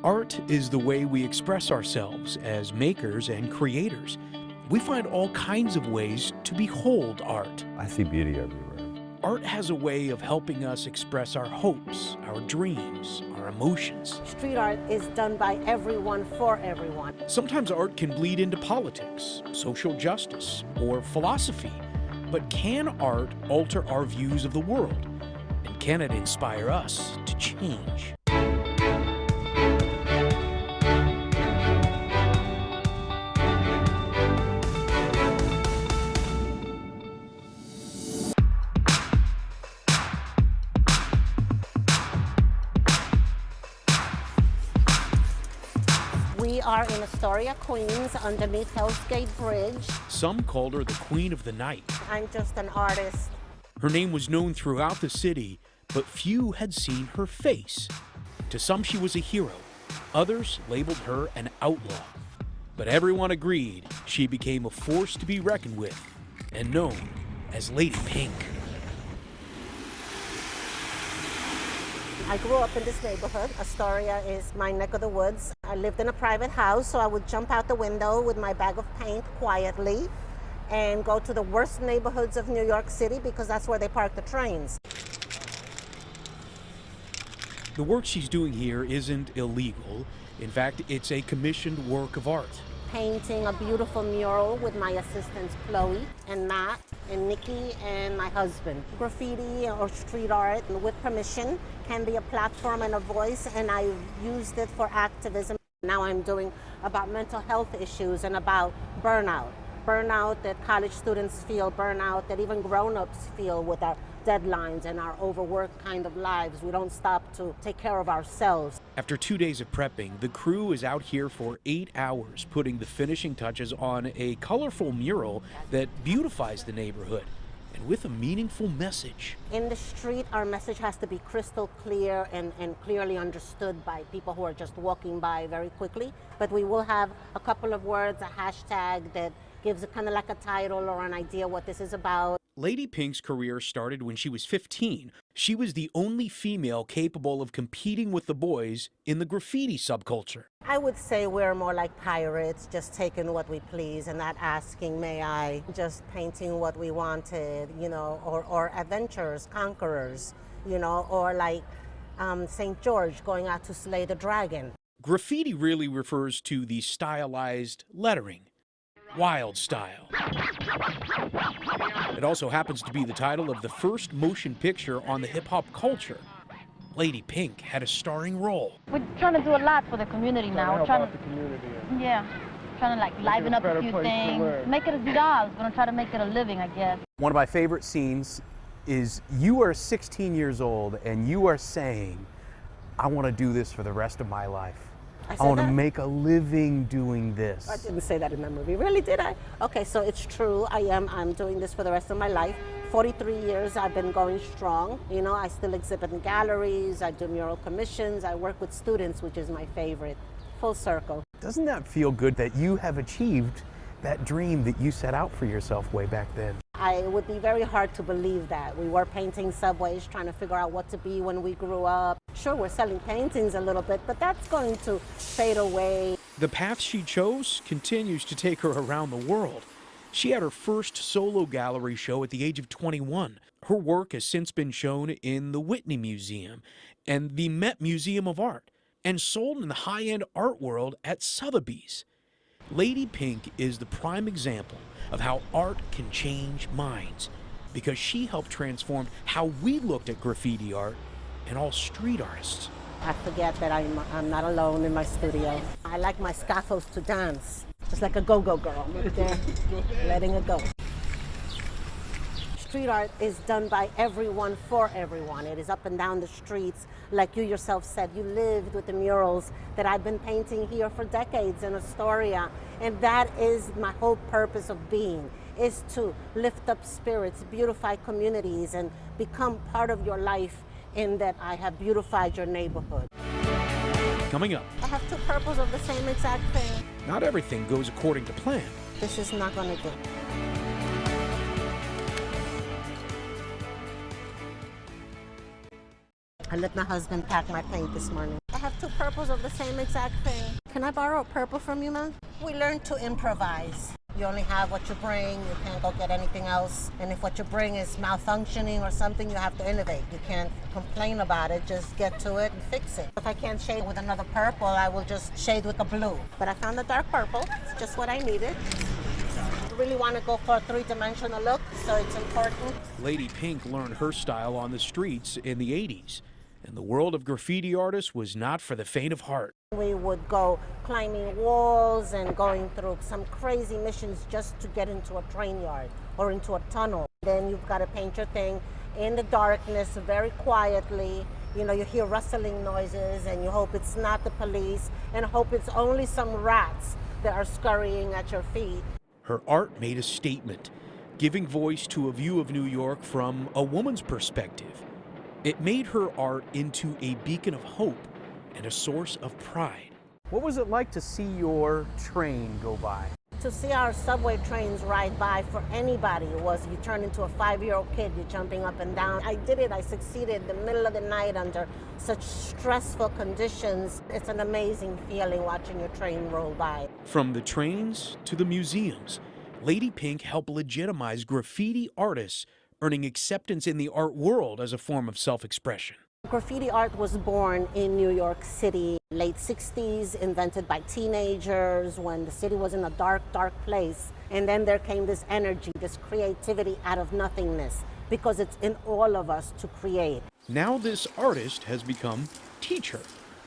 Art is the way we express ourselves as makers and creators. We find all kinds of ways to behold art. I see beauty everywhere. Art has a way of helping us express our hopes, our dreams, our emotions. Street art is done by everyone for everyone. Sometimes art can bleed into politics, social justice, or philosophy. But can art alter our views of the world? And can it inspire us to change? We are in Astoria, Queens, underneath Hell's Gate Bridge. Some called her the Queen of the Night. I'm just an artist. Her name was known throughout the city, but few had seen her face. To some, she was a hero. Others labeled her an outlaw. But everyone agreed she became a force to be reckoned with and known as Lady Pink. I grew up in this neighborhood. Astoria is my neck of the woods. I lived in a private house, so I would jump out the window with my bag of paint quietly and go to the worst neighborhoods of New York City because that's where they park the trains. The work she's doing here isn't illegal. In fact, it's a commissioned work of art. Painting a beautiful mural with my assistants Chloe and Matt and Nikki and my husband. Graffiti or street art, with permission, can be a platform and a voice, and I've used it for activism. Now I'm doing about mental health issues and about burnout. Burnout that college students feel, burnout that even grown-ups feel with our deadlines and our overworked kind of lives. We don't stop to take care of ourselves. After 2 days of prepping, the crew is out here for 8 hours, putting the finishing touches on a colorful mural that beautifies the neighborhood, and with a meaningful message. In the street, our message has to be crystal clear and clearly understood by people who are just walking by very quickly. But we will have a couple of words, a hashtag that gives it kind of like a title or an idea what this is about. Lady Pink's career started when she was 15. She was the only female capable of competing with the boys in the graffiti subculture. I would say we're more like pirates, just taking what we please and not asking, may I, just painting what we wanted, you know, or adventurers, conquerors, you know, or like St. George going out to slay the dragon. Graffiti really refers to the stylized lettering. Wild style. It also happens to be the title of the first motion picture on the hip-hop culture. Lady Pink had a starring role. We're trying to do a lot for the community now. We're trying to the community. Yeah, trying to like liven up a few things, make it a job. We're gonna try to make it a living, I guess. One of my favorite scenes is you are 16 years old and you are saying, I want to do this for the rest of my life. I want to make a living doing this. I didn't say that in that movie. Really, did I? Okay, so it's true. I'm doing this for the rest of my life. 43 years I've been going strong. You know, I still exhibit in galleries. I do mural commissions. I work with students, which is my favorite. Full circle. Doesn't that feel good that you have achieved that dream that you set out for yourself way back then? It would be very hard to believe that. We were painting subways, trying to figure out what to be when we grew up. Sure, we're selling paintings a little bit, but that's going to fade away. The path she chose continues to take her around the world. She had her first solo gallery show at the age of 21. Her work has since been shown in the Whitney Museum and the Met Museum of Art, and sold in the high-end art world at Sotheby's. Lady Pink is the prime example of how art can change minds, because she helped transform how we looked at graffiti art and all street artists. I forget that I'm not alone in my studio. I like my scaffolds to dance, just like a go-go girl. Right there, letting it go. Street art is done by everyone for everyone. It is up and down the streets. Like you yourself said, you lived with the murals that I've been painting here for decades in Astoria. And that is my whole purpose of being, is to lift up spirits, beautify communities, and become part of your life in that I have beautified your neighborhood. Coming up. I have two purples of the same exact thing. Not everything goes according to plan. This is not going to do. I let my husband pack my paint this morning. I have two purples of the same exact thing. Can I borrow a purple from you, man? We learn to improvise. You only have what you bring. You can't go get anything else. And if what you bring is malfunctioning or something, you have to innovate. You can't complain about it. Just get to it and fix it. If I can't shade with another purple, I will just shade with a blue. But I found a dark purple. It's just what I needed. I really want to go for a three-dimensional look, so it's important. Lady Pink learned her style on the streets in the 80s, and the world of graffiti artists was not for the faint of heart. We would go climbing walls and going through some crazy missions just to get into a train yard or into a tunnel. Then you've got to paint your thing in the darkness very quietly. You know, you hear rustling noises and you hope it's not the police and hope it's only some rats that are scurrying at your feet. Her art made a statement, giving voice to a view of New York from a woman's perspective. It made her art into a beacon of hope and a source of pride. What was it like to see your train go by? To see our subway trains ride by for anybody was you turn into a 5-year-old kid, you're jumping up and down. I did it, I succeeded in the middle of the night under such stressful conditions. It's an amazing feeling watching your train roll by. From the trains to the museums, Lady Pink helped legitimize graffiti artists, earning acceptance in the art world as a form of self-expression. Graffiti art was born in New York City, late 60s, invented by teenagers when the city was in a dark, dark place. And then there came this energy, this creativity out of nothingness, because it's in all of us to create. Now this artist has become teacher,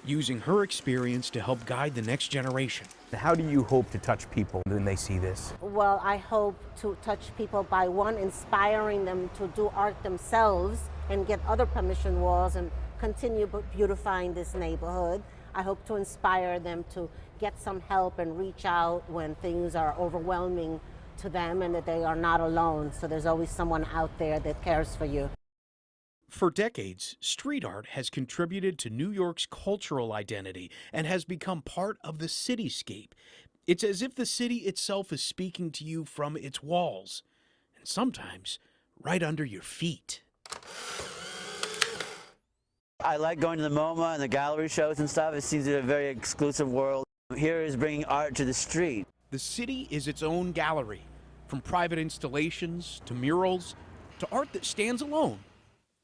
using her experience to help guide the next generation. How do you hope to touch people when they see this? Well, I hope to touch people by, one, inspiring them to do art themselves and get other permission walls and continue beautifying this neighborhood. I hope to inspire them to get some help and reach out when things are overwhelming to them and that they are not alone. So there's always someone out there that cares for you. For decades, street art has contributed to New York's cultural identity and has become part of the cityscape. It's as if the city itself is speaking to you from its walls, and sometimes right under your feet. I like going to the MoMA and the gallery shows and stuff. It seems a very exclusive world. Here is bringing art to the street. The city is its own gallery, from private installations to murals to art that stands alone.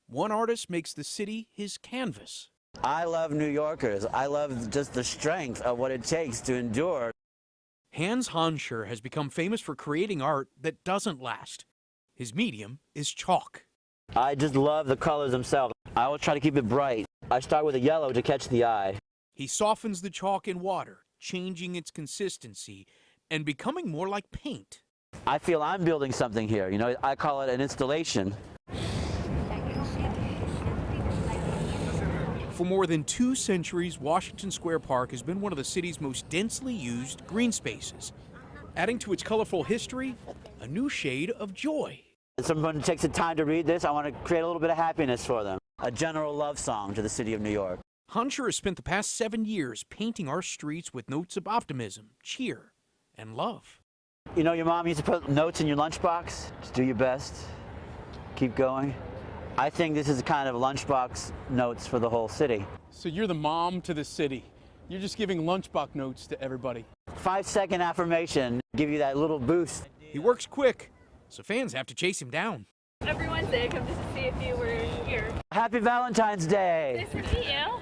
One artist makes the city his canvas. I love New Yorkers. I love just the strength of what it takes to endure. Hans Honscher has become famous for creating art that doesn't last. His medium is chalk. I just love the colors themselves. I always try to keep it bright. I start with a yellow to catch the eye. He softens the chalk in water, changing its consistency and becoming more like paint. I feel I'm building something here. You know, I call it an installation. For more than 2 centuries, Washington Square Park has been one of the city's most densely used green spaces, adding to its colorful history a new shade of joy. If someone takes the time to read this, I want to create a little bit of happiness for them. A general love song to the city of New York. Honscher has spent the past 7 years painting our streets with notes of optimism, cheer, and love. You know, your mom used to put notes in your lunchbox. Just do your best. Keep going. I think this is the kind of lunchbox notes for the whole city. So you're the mom to the city. You're just giving lunchbox notes to everybody. 5-second affirmation, give you that little boost. He works quick, so fans have to chase him down. Every Wednesday I come just to see if you were here. Happy Valentine's Day. Nice to meet you.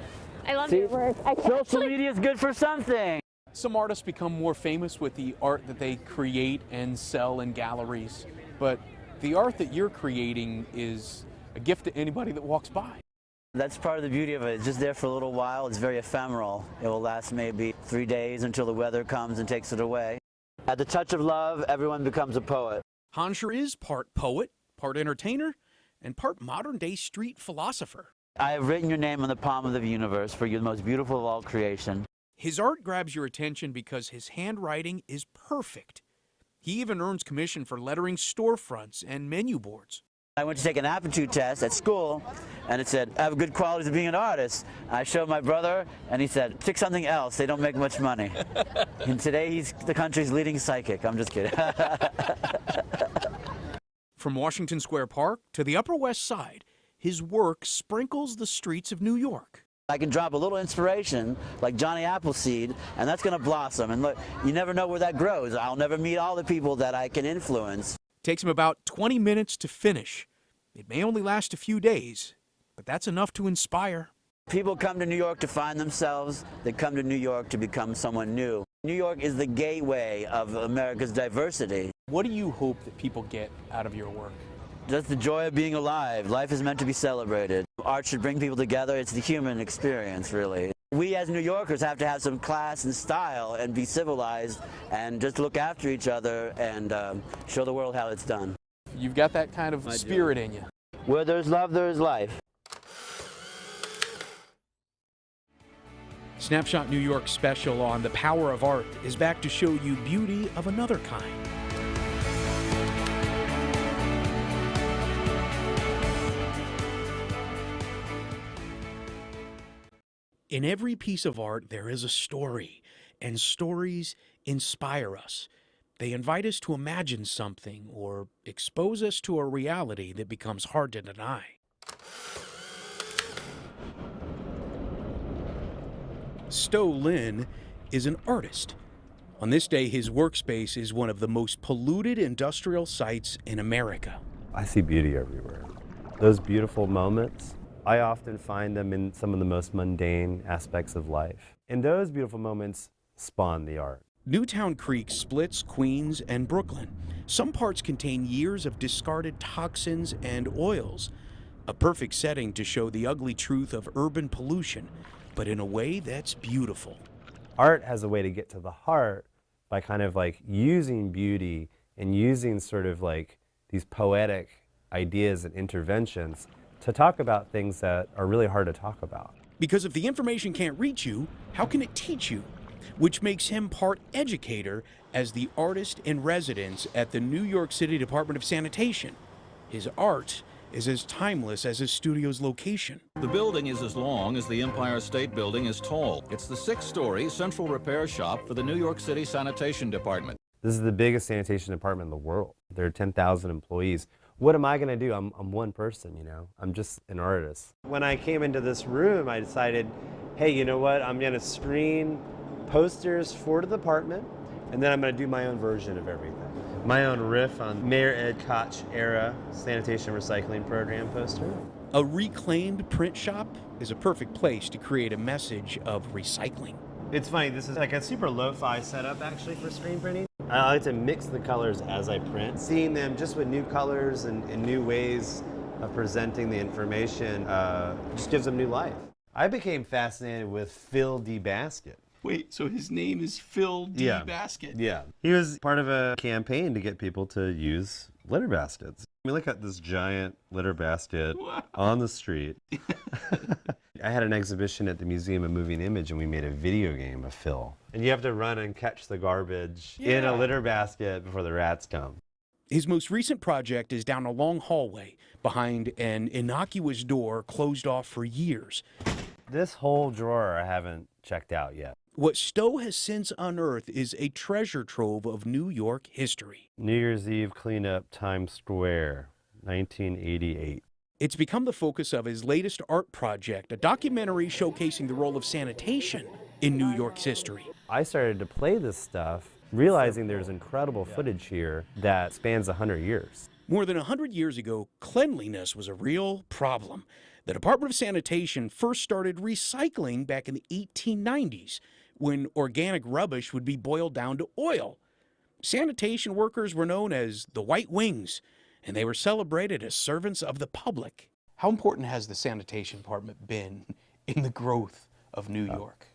I love See, your work. social media is good for something. Some artists become more famous with the art that they create and sell in galleries, but the art that you're creating is a gift to anybody that walks by. That's part of the beauty of it. It's just there for a little while. It's very ephemeral. It will last maybe 3 days until the weather comes and takes it away. At the touch of love, everyone becomes a poet. Honscher is part poet, part entertainer, and part modern-day street philosopher. I have written your name on the palm of the universe for you, the most beautiful of all creation. His art grabs your attention because his handwriting is perfect. He even earns commission for lettering storefronts and menu boards. I went to take an aptitude test at school, and it said, I have good qualities of being an artist. I showed my brother, and he said, pick something else. They don't make much money. And today, he's the country's leading psychic. I'm just kidding. From Washington Square Park to the Upper West Side, his work sprinkles the streets of New York. I can drop a little inspiration like Johnny Appleseed, and that's going to blossom. And look, you never know where that grows. I'll never meet all the people that I can influence. Takes him about 20 minutes to finish. It may only last a few days, but that's enough to inspire. People come to New York to find themselves. They come to New York to become someone new. New York is the gateway of America's diversity. What do you hope that people get out of your work? Just the joy of being alive. Life is meant to be celebrated. Art should bring people together. It's the human experience, really. We as New Yorkers have to have some class and style and be civilized and just look after each other and show the world how it's done. You've got that kind of spirit in you. Where there's love, there is life. Snapshot New York's special on the power of art is back to show you beauty of another kind. In every piece of art, there is a story, and stories inspire us. They invite us to imagine something or expose us to a reality that becomes hard to deny. Stowe Lynn is an artist. On this day, his workspace is one of the most polluted industrial sites in America. I see beauty everywhere. Those beautiful moments, I often find them in some of the most mundane aspects of life. And those beautiful moments spawn the art. Newtown Creek splits Queens and Brooklyn. Some parts contain years of discarded toxins and oils. A perfect setting to show the ugly truth of urban pollution, but in a way that's beautiful. Art has a way to get to the heart by kind of like using beauty and using sort of like these poetic ideas and interventions to talk about things that are really hard to talk about. Because if the information can't reach you, how can it teach you? Which makes him part educator as the artist in residence at the New York City Department of Sanitation. His art is as timeless as his studio's location. The building is as long as the Empire State Building is tall. It's the 6-story central repair shop for the New York City Sanitation Department. This is the biggest sanitation department in the world. There are 10,000 employees. What am I going to do? I'm one person, you know. I'm just an artist. When I came into this room, I decided, hey, you know what? I'm going to screen posters for the department, and then I'm going to do my own version of everything. My own riff on Mayor Ed Koch era sanitation recycling program poster. A reclaimed print shop is a perfect place to create a message of recycling. It's funny, this is like a super lo-fi setup actually for screen printing. I like to mix the colors as I print. Seeing them just with new colors and new ways of presenting the information just gives them new life. I became fascinated with Phil D. Basket. Wait, so his name is Phil D. Basket? Yeah. He was part of a campaign to get people to use litter baskets. I mean, look at this giant litter basket on the street. I had an exhibition at the Museum of Moving Image, and we made a video game of Phil. And you have to run and catch the garbage in a litter basket before the rats come. His most recent project is down a long hallway behind an innocuous door closed off for years. This whole drawer I haven't checked out yet. What Stowe has since unearthed is a treasure trove of New York history. New Year's Eve cleanup, Times Square, 1988. It's become the focus of his latest art project, a documentary showcasing the role of sanitation in New York's history. I started to play this stuff, realizing there's incredible footage here that spans 100 years. More than 100 years ago, cleanliness was a real problem. The Department of Sanitation first started recycling back in the 1890s, when organic rubbish would be boiled down to oil. Sanitation workers were known as the White Wings, and they were celebrated as servants of the public. How important has the sanitation department been in the growth of New York?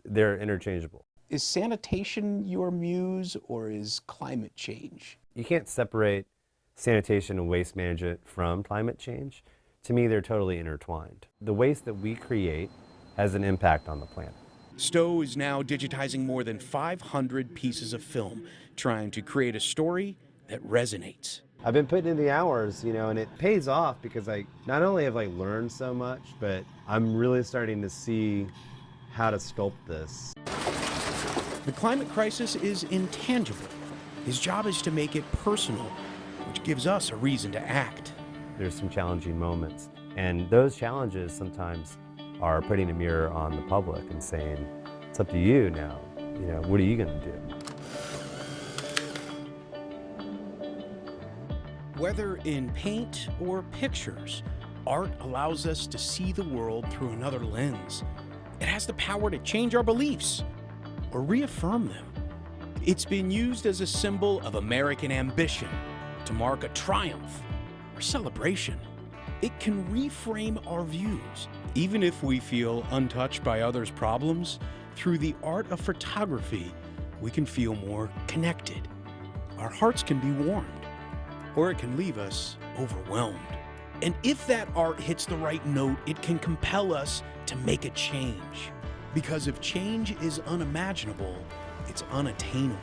They're interchangeable. Is sanitation your muse, or is climate change? You can't separate sanitation and waste management from climate change. To me, they're totally intertwined. The waste that we create has an impact on the planet. Stowe is now digitizing more than 500 pieces of film, trying to create a story that resonates. I've been putting in the hours, you know, and it pays off because I not only have learned so much, but I'm really starting to see how to sculpt this. The climate crisis is intangible. His job is to make it personal, which gives us a reason to act. There's some challenging moments, and those challenges sometimes are putting a mirror on the public and saying, it's up to you now. You know, what are you going to do? Whether in paint or pictures, art allows us to see the world through another lens. It has the power to change our beliefs or reaffirm them. It's been used as a symbol of American ambition, to mark a triumph or celebration. It can reframe our views. Even if we feel untouched by others' problems, through the art of photography, we can feel more connected. Our hearts can be warmed, or it can leave us overwhelmed. And if that art hits the right note, it can compel us to make a change. Because if change is unimaginable, it's unattainable.